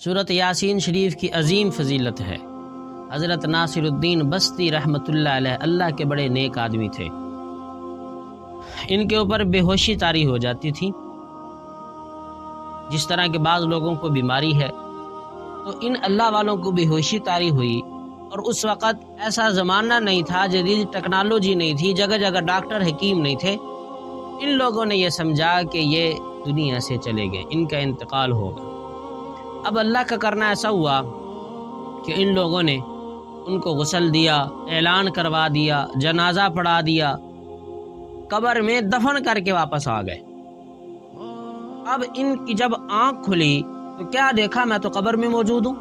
سورۃ یاسین شریف کی عظیم فضیلت ہے۔ حضرت ناصر الدین بستی رحمۃ اللہ علیہ اللہ کے بڑے نیک آدمی تھے۔ ان کے اوپر بے ہوشی طاری ہو جاتی تھی، جس طرح کے بعض لوگوں کو بیماری ہے، تو ان اللہ والوں کو بے ہوشی طاری ہوئی۔ اور اس وقت ایسا زمانہ نہیں تھا، جدید ٹیکنالوجی نہیں تھی، جگہ جگہ ڈاکٹر حکیم نہیں تھے۔ ان لوگوں نے یہ سمجھا کہ یہ دنیا سے چلے گئے، ان کا انتقال ہوگا۔ اب اللہ کا کرنا ایسا ہوا کہ ان لوگوں نے ان کو غسل دیا، اعلان کروا دیا، جنازہ پڑھا دیا، قبر میں دفن کر کے واپس آ گئے۔ اب ان کی جب آنکھ کھلی تو کیا دیکھا، میں تو قبر میں موجود ہوں۔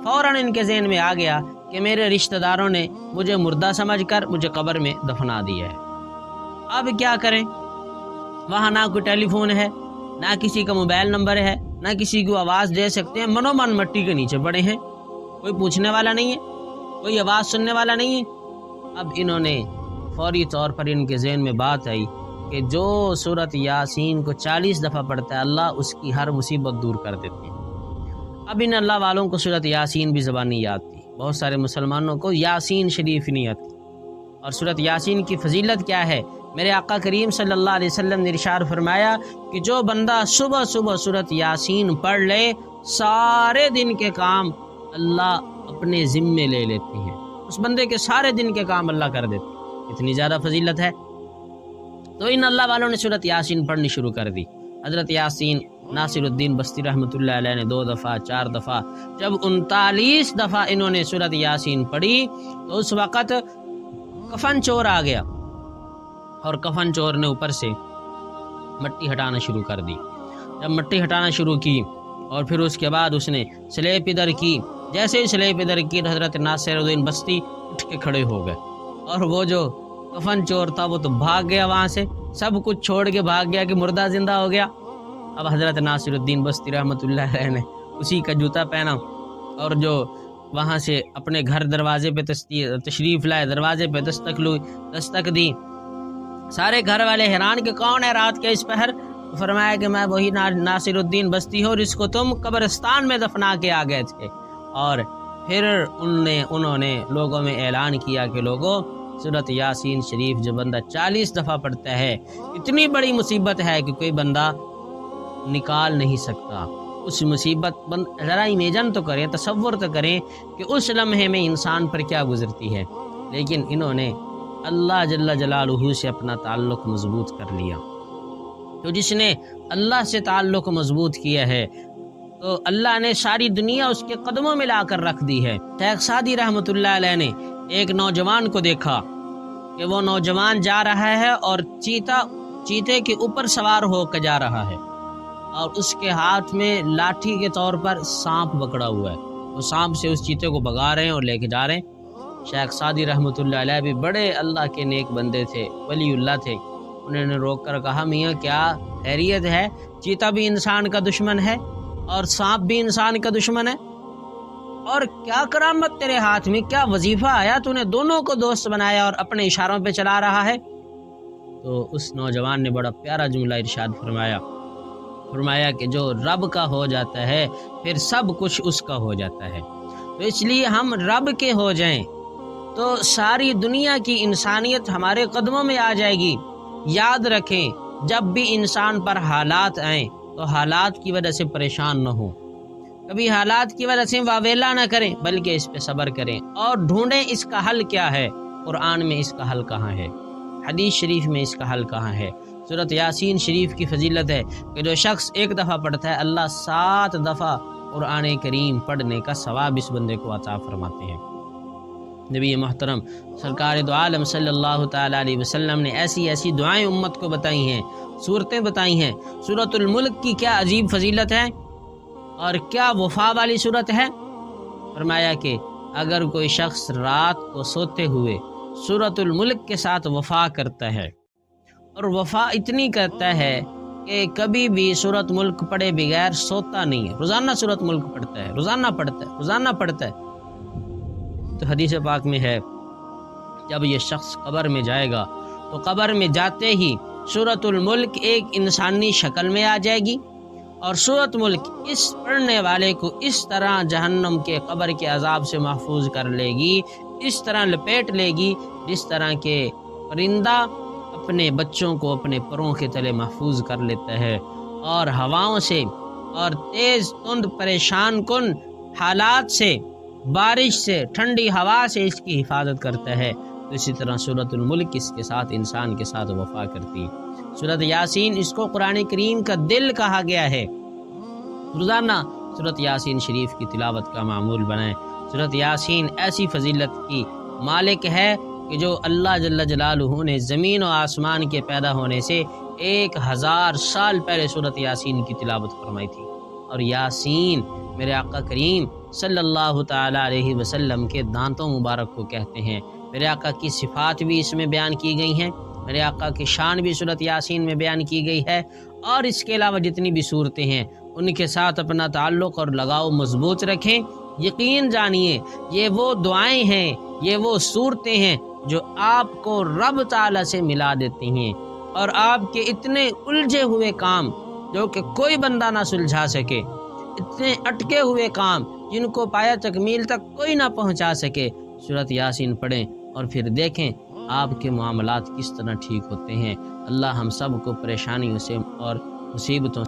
فوراً ان کے ذہن میں آ گیا کہ میرے رشتہ داروں نے مجھے مردہ سمجھ کر مجھے قبر میں دفنا دیا ہے۔ اب کیا کریں؟ وہاں نہ کوئی ٹیلی فون ہے، نہ کسی کا موبائل نمبر ہے، نہ کسی کو آواز دے سکتے ہیں، منو من مٹی کے نیچے پڑے ہیں، کوئی پوچھنے والا نہیں ہے، کوئی آواز سننے والا نہیں ہے۔ اب انہوں نے فوری طور پر ان کے ذہن میں بات آئی کہ جو سورۃ یاسین کو 40 دفعہ پڑھتا ہے، اللہ اس کی ہر مصیبت دور کر دیتے ہیں۔ اب ان اللہ والوں کو سورۃ یاسین بھی زبانی یاد تھی۔ بہت سارے مسلمانوں کو یاسین شریف نہیں آتی۔ اور سورۃ یاسین کی فضیلت کیا ہے؟ میرے آقا کریم صلی اللہ علیہ وسلم نے ارشاد فرمایا کہ جو بندہ صبح صبح سورۃ یاسین پڑھ لے، سارے دن کے کام اللہ اپنے ذمے لے لیتے ہیں، اس بندے کے سارے دن کے کام اللہ کر دیتے ہیں۔ اتنی زیادہ فضیلت ہے۔ تو ان اللہ والوں نے سورۃ یاسین پڑھنی شروع کر دی۔ حضرت یاسین ناصر الدین بستی رحمۃ اللہ علیہ نے 2 دفعہ 4 دفعہ، جب 39 دفعہ انہوں نے سورۃ یاسین پڑھی تو اس وقت کفن چور آ گیا، اور کفن چور نے اوپر سے مٹی ہٹانا شروع کر دی۔ جب مٹی ہٹانا شروع کی اور پھر اس کے بعد اس نے سلیب ادھر کی، جیسے ہی سلیب ادھر کی تو حضرت ناصر الدین بستی اٹھ کے کھڑے ہو گئے، اور وہ جو کفن چور تھا وہ تو بھاگ گیا، وہاں سے سب کچھ چھوڑ کے بھاگ گیا کہ مردہ زندہ ہو گیا۔ اب حضرت ناصر الدین بستی رحمۃ اللہ علیہ نے اسی کا جوتا پہنا اور جو وہاں سے اپنے گھر دروازے پہ تشریف لائے، دروازے پہ دستک دی۔ سارے گھر والے حیران کہ کون ہے رات کے اس پہر؟ فرمایا کہ میں وہی ناصر الدین بستی ہوں جس کو تم قبرستان میں دفنا کے آ گئے تھے۔ اور پھر انہوں نے لوگوں میں اعلان کیا کہ لوگوں، سورۃ یاسین شریف جو بندہ 40 دفعہ پڑھتا ہے، اتنی بڑی مصیبت ہے کہ کوئی بندہ نکال نہیں سکتا۔ اس مصیبت ذرا امیجن تو کریں، تصور تو کریں کہ اس لمحے میں انسان پر کیا گزرتی ہے۔ لیکن انہوں نے اللہ جل جلالہ سے اپنا تعلق مضبوط کر لیا۔ تو جس نے اللہ سے تعلق مضبوط کیا ہے تو اللہ نے ساری دنیا اس کے قدموں میں لا کر رکھ دی ہے۔ شیخ سعدی رحمۃ اللہ علیہ نے ایک نوجوان کو دیکھا کہ وہ نوجوان جا رہا ہے اور چیتے کے اوپر سوار ہو کے جا رہا ہے، اور اس کے ہاتھ میں لاٹھی کے طور پر سانپ پکڑا ہوا ہے۔ وہ سانپ سے اس چیتے کو بھگا رہے ہیں اور لے کے جا رہے ہیں۔ شیخ سعدی رحمۃ اللہ علیہ بھی بڑے اللہ کے نیک بندے تھے، ولی اللہ تھے۔ انہوں نے روک کر کہا، میاں کیا خیریت ہے؟ چیتا بھی انسان کا دشمن ہے اور سانپ بھی انسان کا دشمن ہے، اور کیا کرامت تیرے ہاتھ میں، کیا وظیفہ آیا تو نے دونوں کو دوست بنایا اور اپنے اشاروں پہ چلا رہا ہے؟ تو اس نوجوان نے بڑا پیارا جملہ ارشاد فرمایا کہ جو رب کا ہو جاتا ہے پھر سب کچھ اس کا ہو جاتا ہے۔ تو اس لیے ہم رب کے ہو جائیں تو ساری دنیا کی انسانیت ہمارے قدموں میں آ جائے گی۔ یاد رکھیں، جب بھی انسان پر حالات آئیں تو حالات کی وجہ سے پریشان نہ ہوں، کبھی حالات کی وجہ سے واویلا نہ کریں، بلکہ اس پہ صبر کریں اور ڈھونڈیں اس کا حل کیا ہے۔ قرآن میں اس کا حل کہاں ہے؟ حدیث شریف میں اس کا حل کہاں ہے؟ سورۃ یاسین شریف کی فضیلت ہے کہ جو شخص 1 دفعہ پڑھتا ہے، اللہ 7 دفعہ قرآن کریم پڑھنے کا ثواب اس بندے کو عطا فرماتے ہیں۔ نبی محترم سرکار دو عالم صلی اللہ تعالیٰ علیہ وسلم نے ایسی دعائیں امت کو بتائی ہیں، صورتیں بتائی ہیں۔ سورۃ الملک کی کیا عجیب فضیلت ہے اور کیا وفا والی صورت ہے۔ فرمایا کہ اگر کوئی شخص رات کو سوتے ہوئے سورۃ الملک کے ساتھ وفا کرتا ہے، اور وفا اتنی کرتا ہے کہ کبھی بھی سورۃ ملک پڑھے بغیر سوتا نہیں ہے، روزانہ سورۃ ملک پڑھتا ہے، روزانہ پڑھتا ہے، تو حدیث پاک میں ہے جب یہ شخص قبر میں جائے گا تو قبر میں جاتے ہی سورۃ الملک ایک انسانی شکل میں آ جائے گی، اور سورۃ ملک اس پڑھنے والے کو اس طرح جہنم کے قبر کے عذاب سے محفوظ کر لے گی، اس طرح لپیٹ لے گی جس طرح کہ پرندہ اپنے بچوں کو اپنے پروں کے تلے محفوظ کر لیتا ہے، اور ہواؤں سے اور تیز تند پریشان کن حالات سے، بارش سے، ٹھنڈی ہوا سے اس کی حفاظت کرتا ہے، تو اسی طرح سورۃ الملک اس کے ساتھ انسان کے ساتھ وفا کرتی ہے۔ سورۃ یاسین اس کو قرآن کریم کا دل کہا گیا ہے۔ روزانہ سورۃ یاسین شریف کی تلاوت کا معمول بنائیں۔ سورۃ یاسین ایسی فضیلت کی مالک ہے کہ جو اللہ جل جلالہ نے زمین و آسمان کے پیدا ہونے سے 1000 سال پہلے سورۃ یاسین کی تلاوت فرمائی تھی، اور یاسین میرے آقا کریم صلی اللہ تعالی علیہ وسلم کے دانتوں مبارک کو کہتے ہیں۔ میرے آقا کی صفات بھی اس میں بیان کی گئی ہیں، میرے آقا کی شان بھی سورۃ یاسین میں بیان کی گئی ہے، اور اس کے علاوہ جتنی بھی صورتیں ہیں ان کے ساتھ اپنا تعلق اور لگاؤ مضبوط رکھیں۔ یقین جانیے یہ وہ دعائیں ہیں، یہ وہ صورتیں ہیں جو آپ کو رب تعالی سے ملا دیتی ہیں، اور آپ کے اتنے الجھے ہوئے کام جو کہ کوئی بندہ نہ سلجھا سکے، اتنے اٹکے ہوئے کام جن کو پایا تکمیل تک کوئی نہ پہنچا سکے، سورۃ یاسین پڑھیں اور پھر دیکھیں آپ کے معاملات کس طرح ٹھیک ہوتے ہیں۔ اللہ ہم سب کو پریشانیوں سے اور مصیبتوں